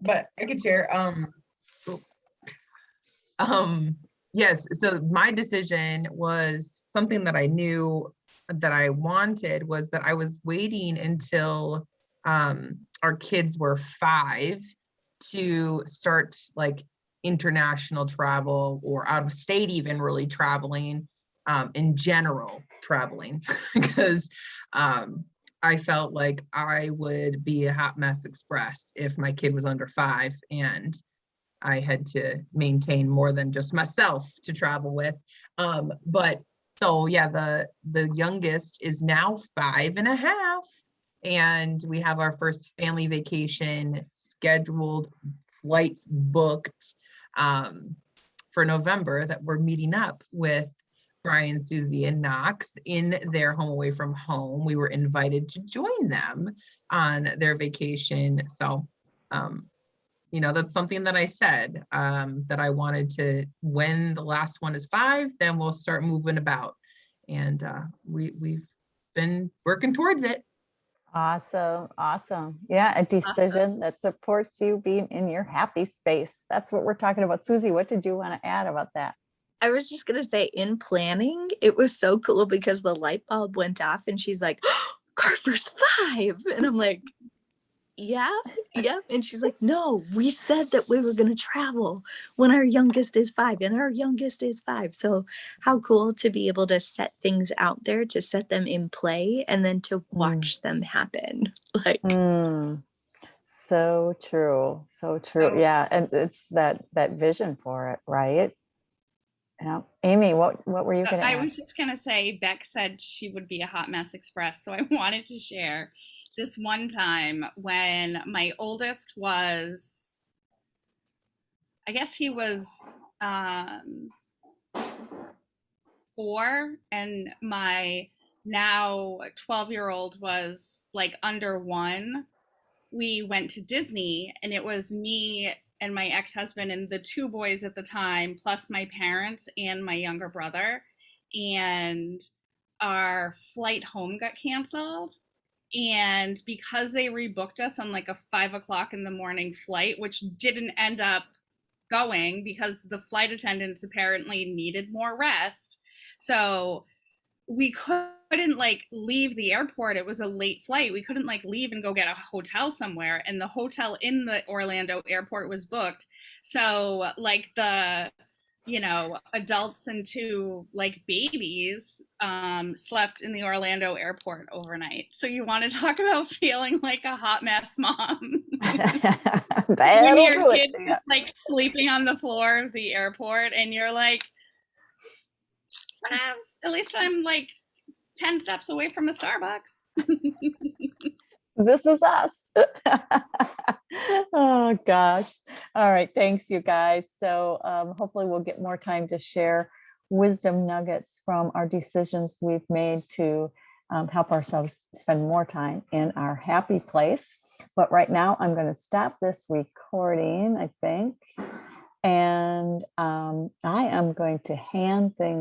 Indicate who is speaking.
Speaker 1: but I could share. Um, yes, so my decision was something that I knew that I wanted, was that I was waiting until our kids were 5 to start like international travel or out of state, even really traveling, in general traveling, because I felt like I would be a hot mess express if my kid was under 5 and I had to maintain more than just myself to travel with. But so yeah, the youngest is now 5.5, and we have our first family vacation scheduled, flights booked, for November, that we're meeting up with Brian, Susie, and Knox in their home away from home. We were invited to join them on their vacation. So that's something that I said, that I wanted to, when the last one is 5, then we'll start moving about. And we've been working towards it.
Speaker 2: Awesome. Awesome. Yeah. A decision that supports you being in your happy space. That's what we're talking about. Susie, what did you want to add about that?
Speaker 3: I was just gonna say, in planning, it was so cool because the light bulb went off and she's like, "Oh, Carter's 5." And I'm like, yeah, yeah. And she's like, no, we said that we were gonna travel when our youngest is 5, and our youngest is 5. So how cool to be able to set things out there, to set them in play, and then to watch them happen. Like,
Speaker 2: Mm, so true. So true. Yeah. And it's that vision for it, right? Yeah. Amy, what were you going to
Speaker 4: I
Speaker 2: add?
Speaker 4: was just going to say, Beck said she would be a hot mess express. So I wanted to share this one time when my oldest was, I guess he was 4, and my now 12-year-old was like under 1. We went to Disney, and it was me and my ex-husband and the 2 boys at the time, plus my parents and my younger brother. And our flight home got canceled. And because they rebooked us on like a 5 o'clock in the morning flight, which didn't end up going because the flight attendants apparently needed more rest. So we couldn't like leave the airport. It was a late flight. We couldn't like leave and go get a hotel somewhere, and the hotel in the Orlando airport was booked. So like the adults and 2 like babies slept in the Orlando airport overnight. So you want to talk about feeling like a hot mess mom. When your kid is like sleeping on the floor of the airport and you're like, at least I'm like 10 steps away from a Starbucks.
Speaker 2: This is us. Oh gosh. All right. Thanks, you guys. So hopefully we'll get more time to share wisdom nuggets from our decisions we've made to help ourselves spend more time in our happy place. But right now I'm going to stop this recording, I think. And I am going to hand things